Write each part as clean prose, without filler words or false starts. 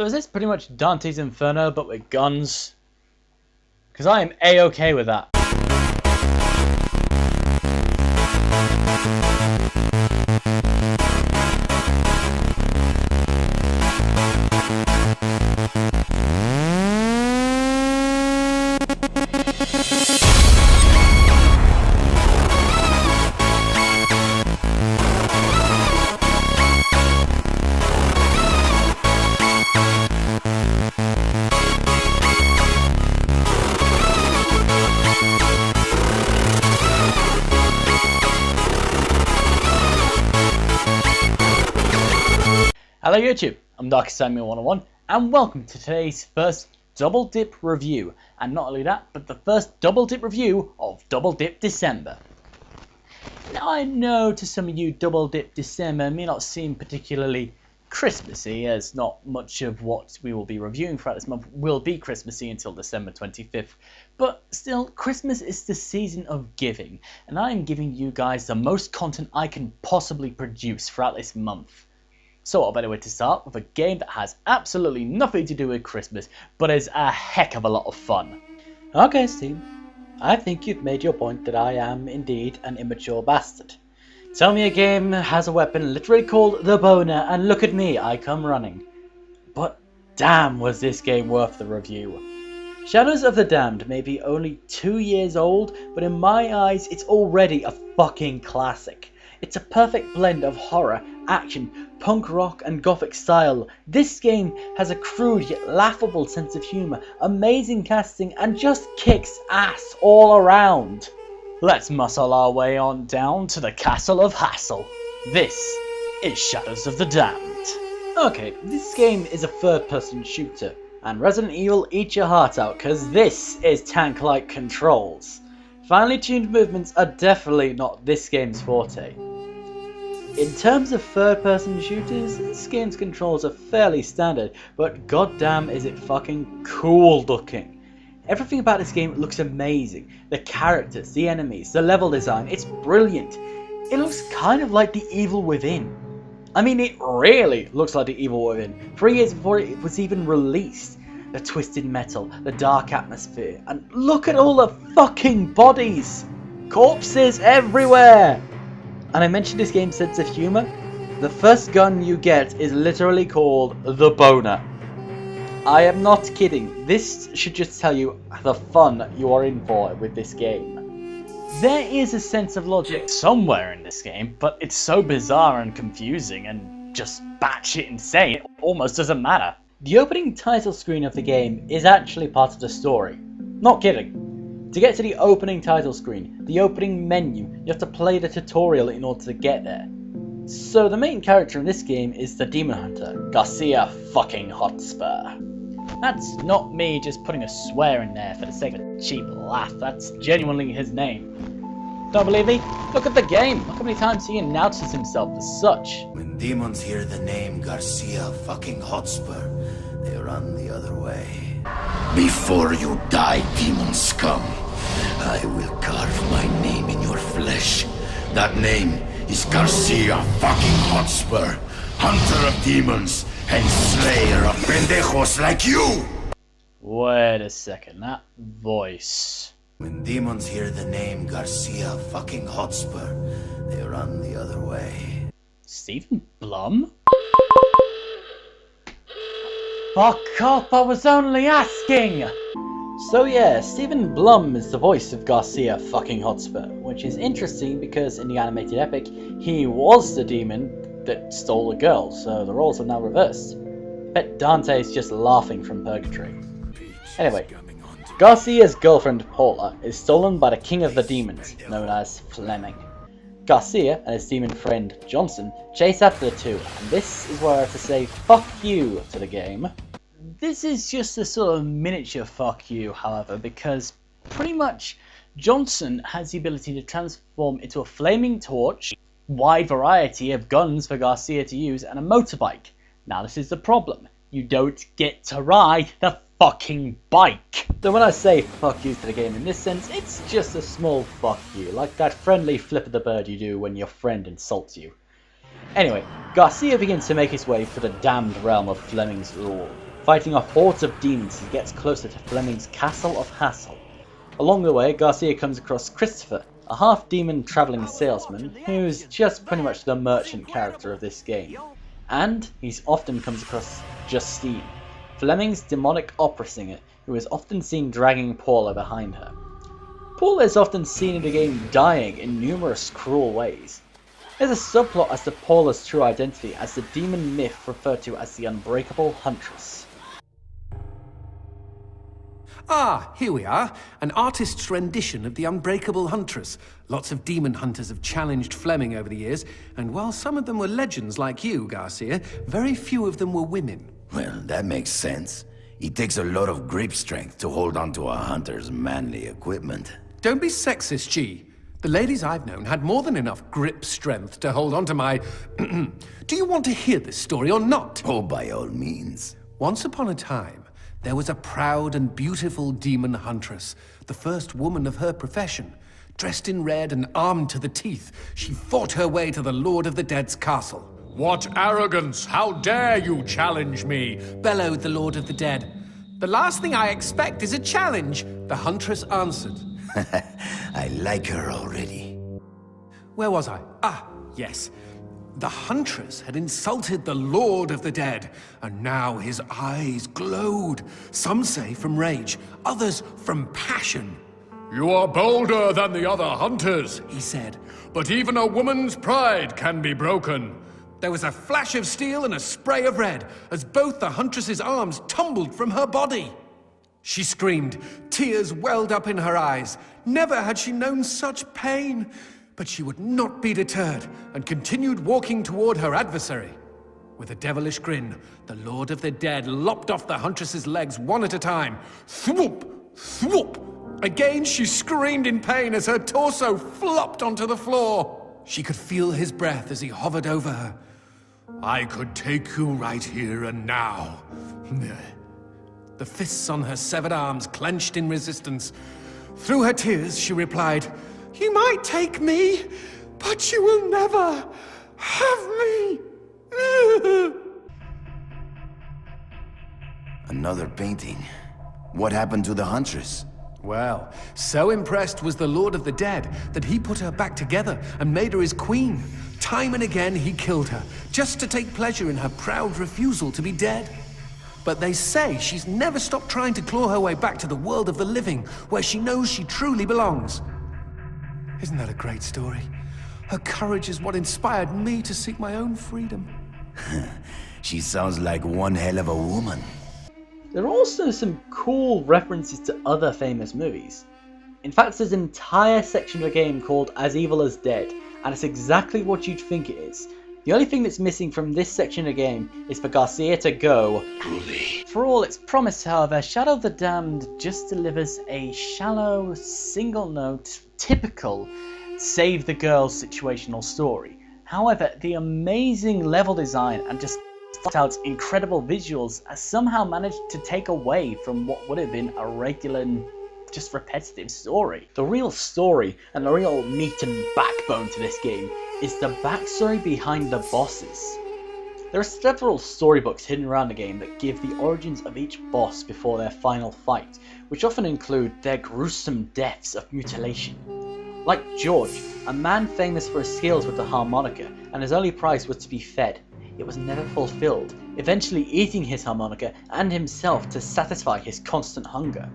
So is this pretty much Dante's Inferno but with guns? Because I am A-okay with that. Hello YouTube, I'm Darkest101 and welcome to today's first Double Dip review. And not only that, but the first Double Dip review of Double Dip December. Now I know to some of you Double Dip December may not seem particularly Christmassy, as not much of what we will be reviewing throughout this month will be Christmassy until December 25th. But still, Christmas is the season of giving, and I am giving you guys the most content I can possibly produce throughout this month. So what better way to start with a game that has absolutely nothing to do with Christmas, but is a heck of a lot of fun. Okay, Steve, I think you've made your point that I am indeed an immature bastard. Tell me a game has a weapon literally called the boner, and look at me, I come running. But damn, was this game worth the review. Shadows of the Damned may be only 2 years old, but in my eyes it's already a fucking classic. It's a perfect blend of horror, action, punk rock and gothic style. This game has a crude yet laughable sense of humour, amazing casting and just kicks ass all around. Let's muscle our way on down to the Castle of Hassel. This is Shadows of the Damned. Okay, this game is a third-person shooter, and Resident Evil eat your heart out, cause this is tank-like controls. Finely tuned movements are definitely not this game's forte. In terms of third-person shooters, this game's controls are fairly standard, but goddamn is it fucking cool looking. Everything about this game looks amazing. The characters, the enemies, the level design, it's brilliant. It looks kind of like The Evil Within. I mean, it really looks like The Evil Within, 3 years before it was even released. The twisted metal, the dark atmosphere, and look at all the fucking bodies! Corpses everywhere! And I mentioned this game's sense of humour. The first gun you get is literally called the boner. I am not kidding. This should just tell you the fun you are in for with this game. There is a sense of logic somewhere in this game, but it's so bizarre and confusing and just batshit insane, it almost doesn't matter. The opening title screen of the game is actually part of the story. Not kidding. To get to the opening title screen, the opening menu, you have to play the tutorial in order to get there. So the main character in this game is the demon hunter, Garcia fucking Hotspur. That's not me just putting a swear in there for the sake of a cheap laugh, that's genuinely his name. Don't believe me? Look at the game, look how many times he announces himself as such. When demons hear the name Garcia fucking Hotspur, they run the other way. Before you die, demon scum, I will carve my name in your flesh. That name is Garcia fucking Hotspur, hunter of demons and slayer of pendejos like you! Wait a second, that voice. When demons hear the name Garcia fucking Hotspur, they run the other way. Stephen Blum? Fuck off, I was only asking! So yeah, Stephen Blum is the voice of Garcia fucking Hotspur, which is interesting because in the animated epic, he was the demon that stole the girl, so the roles are now reversed. Bet Dante is just laughing from purgatory. Anyway, Garcia's girlfriend Paula is stolen by the king of the demons, known as Fleming. Garcia and his demon friend Johnson chase after the two, and this is where I have to say fuck you to the game. This is just a sort of miniature fuck you, however, because pretty much Johnson has the ability to transform into a flaming torch, wide variety of guns for Garcia to use, and a motorbike. Now this is the problem, you don't get to ride the fucking bike. So when I say fuck you to the game in this sense, it's just a small fuck you, like that friendly flip of the bird you do when your friend insults you. Anyway, Garcia begins to make his way through the damned realm of Fleming's rule. fighting off hordes of demons as he gets closer to Fleming's Castle of Hassel. Along the way, Garcia comes across Christopher, a half-demon travelling salesman who's just pretty much the merchant character of this game. And he often comes across Justine, Fleming's demonic opera singer who is often seen dragging Paula behind her. Paula is often seen in the game dying in numerous cruel ways. There's a subplot as to Paula's true identity as the demon myth referred to as the Unbreakable Huntress. Ah, here we are. An artist's rendition of the Unbreakable Huntress. Lots of demon hunters have challenged Fleming over the years, and while some of them were legends like you, Garcia, very few of them were women. Well, that makes sense. It takes a lot of grip strength to hold on to a hunter's manly equipment. Don't be sexist, G. The ladies I've known had more than enough grip strength to hold on to my... Do you want to hear this story or not? Oh, by all means. Once upon a time, there was a proud and beautiful demon huntress, the first woman of her profession. Dressed in red and armed to the teeth, she fought her way to the Lord of the Dead's castle. What arrogance! How dare you challenge me? Bellowed the Lord of the Dead. The last thing I expect is a challenge, the huntress answered. I like her already. Where was I? Ah, yes. The huntress had insulted the Lord of the Dead, and now his eyes glowed. Some say from rage, others from passion. You are bolder than the other hunters, He said. but even a woman's pride can be broken. There was a flash of steel and a spray of red as both the huntress's arms tumbled from her body. She screamed. Tears welled up in her eyes. Never had she known such pain. But she would not be deterred and continued walking toward her adversary. With a devilish grin, the Lord of the Dead lopped off the huntress's legs one at a time. Thwoop! Thwoop! Again she screamed in pain as her torso flopped onto the floor. She could feel his breath as he hovered over her. I could take you right here and now. The fists on her severed arms clenched in resistance. Through her tears, she replied, You might take me, but you will never have me. Another painting. What happened to the huntress? Well, so impressed was the Lord of the Dead that he put her back together and made her his queen. Time and again he killed her, just to take pleasure in her proud refusal to be dead. But they say she's never stopped trying to claw her way back to the world of the living, where she knows she truly belongs. Isn't that a great story? Her courage is what inspired me to seek my own freedom. She sounds like one hell of a woman. There are also some cool references to other famous movies. In fact, there's an entire section of the game called As Evil as Dead, and it's exactly what you'd think it is. The only thing that's missing from this section of the game is for Garcia to go Truly. For all its promise, however, Shadow of the Damned just delivers a shallow, single-note, typical save the girl situational story. However, the amazing level design and just out incredible visuals has somehow managed to take away from what would have been a regular and just repetitive story. The real story and the real meat and backbone to this game is the backstory behind the bosses. There are several storybooks hidden around the game that give the origins of each boss before their final fight, which often include their gruesome deaths of mutilation. Like George, a man famous for his skills with the harmonica, and his only prize was to be fed. It was never fulfilled, eventually eating his harmonica and himself to satisfy his constant hunger.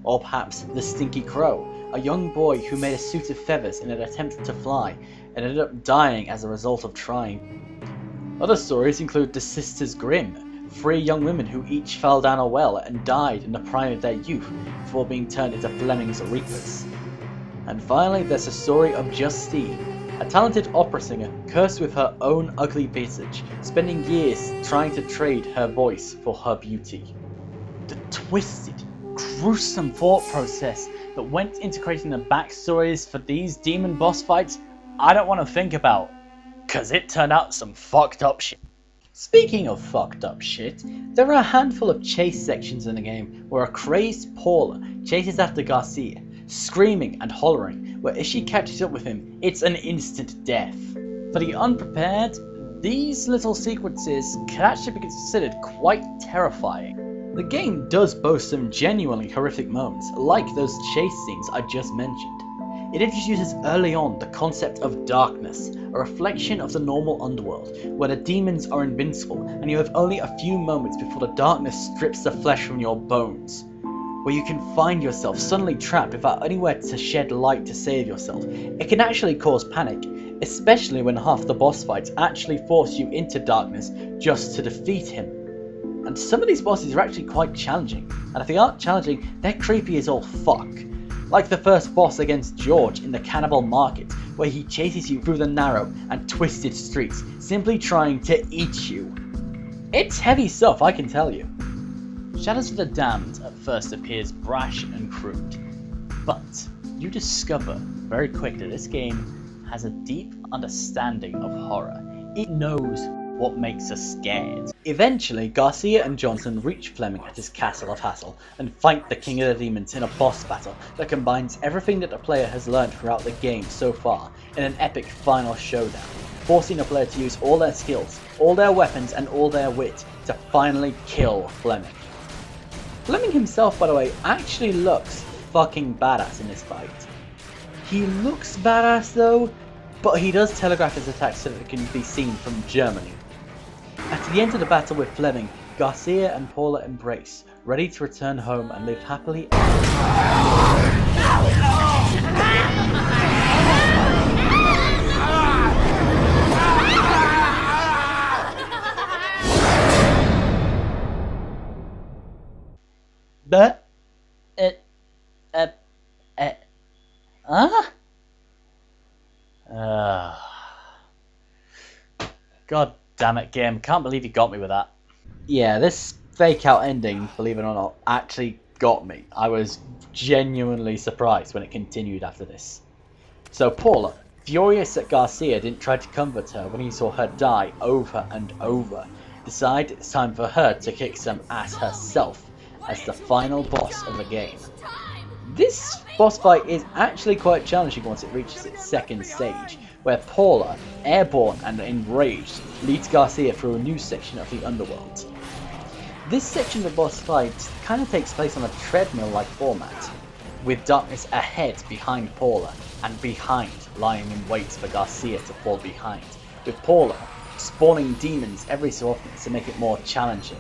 Or perhaps the Stinky Crow, a young boy who made a suit of feathers in an attempt to fly, and ended up dying as a result of trying. Other stories include the Sisters Grimm, 3 young women who each fell down a well and died in the prime of their youth before being turned into Fleming's Reapers. And finally, there's the story of Justine, a talented opera singer cursed with her own ugly visage, spending years trying to trade her voice for her beauty. The twisted, gruesome thought process that went into creating the backstories for these demon boss fights, I don't want to think about, cause it turned out some fucked up shit. Speaking of fucked up shit, there are a handful of chase sections in the game where a crazed Paula chases after Garcia, screaming and hollering, where if she catches up with him, it's an instant death. For the unprepared, these little sequences can actually be considered quite terrifying. The game does boast some genuinely horrific moments, like those chase scenes I just mentioned. It introduces early on the concept of darkness, a reflection of the normal underworld, where the demons are invincible and you have only a few moments before the darkness strips the flesh from your bones, where you can find yourself suddenly trapped without anywhere to shed light to save yourself. It can actually cause panic, especially when half the boss fights actually force you into darkness just to defeat him. And some of these bosses are actually quite challenging, and if they aren't challenging, they're creepy as all fuck. Like the first boss against George in the Cannibal Market, where he chases you through the narrow and twisted streets, simply trying to eat you. It's heavy stuff, I can tell you. Shadows of the Damned at first appears brash and crude, but you discover very quickly this game has a deep understanding of horror. It knows what makes us scared. Eventually, Garcia and Johnson reach Fleming at his castle of Hassel and fight the King of the Demons in a boss battle that combines everything that the player has learned throughout the game so far in an epic final showdown, forcing the player to use all their skills, all their weapons and all their wit to finally kill Fleming. Fleming himself, by the way, actually looks fucking badass in this fight. He looks badass though, but he does telegraph his attacks so that it can be seen from Germany. At the end of the battle with Fleming, Garcia and Paula embrace, ready to return home and live happily God damn it, game. Can't believe you got me with that. Yeah, this fake out ending, believe it or not, actually got me. I was genuinely surprised when it continued after this. So Paula, furious that Garcia didn't try to comfort her when he saw her die over and over, decided it's time for her to kick some ass herself as the final boss of the game. This boss fight is actually quite challenging once it reaches its second stage, where Paula, airborne and enraged, leads Garcia through a new section of the underworld. This section of the boss fight kind of takes place on a treadmill-like format, with darkness ahead behind Paula, and behind lying in wait for Garcia to fall behind, with Paula spawning demons every so often to make it more challenging.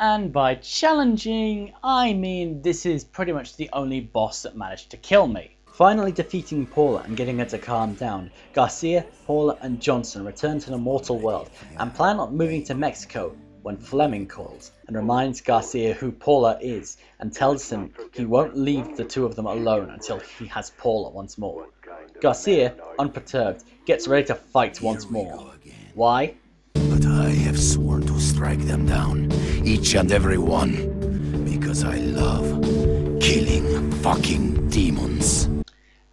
And by challenging, I mean this is pretty much the only boss that managed to kill me. Finally defeating Paula and getting her to calm down, Garcia, Paula and Johnson return to the mortal world and plan on moving to Mexico when Fleming calls and reminds Garcia who Paula is and tells him he won't leave the two of them alone until he has Paula once more. Garcia, unperturbed, gets ready to fight once more. Why? But I have sworn to strike them down, each and every one, because I love killing fucking demons.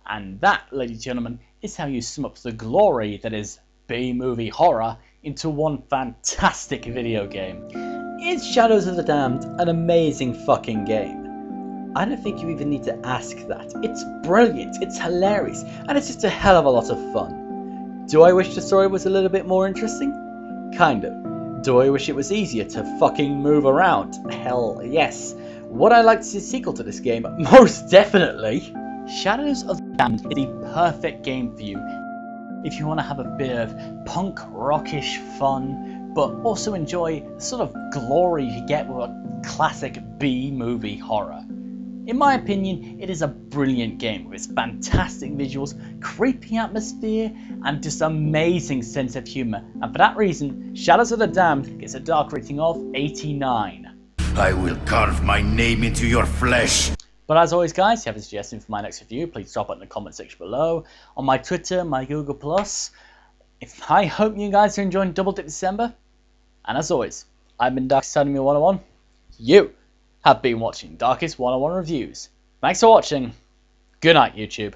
And that, ladies and gentlemen, is how you sum up the glory that is B-movie horror into one fantastic video game. Is Shadows of the Damned an amazing fucking game? I don't think you even need to ask that. It's brilliant, it's hilarious, and it's just a hell of a lot of fun. Do I wish the story was a little bit more interesting? Kind of. Do I wish it was easier to fucking move around? Hell yes. Would I like to see a sequel to this game? Most definitely. Shadows of the Damned is the perfect game for you if you want to have a bit of punk rockish fun, but also enjoy the sort of glory you get with a classic B-movie horror. In my opinion, it is a brilliant game with its fantastic visuals, creepy atmosphere, and just amazing sense of humour, and for that reason, Shadows of the Damned gets a dark rating of 89. I will carve my name into your flesh. But as always guys, if you have a suggestion for my next review, please drop it in the comment section below, on my Twitter, my Google+. I hope you guys are enjoying Double Dip December, and as always, I've been Darkest101, you have been watching Darkest101 Reviews. Thanks for watching, good night YouTube.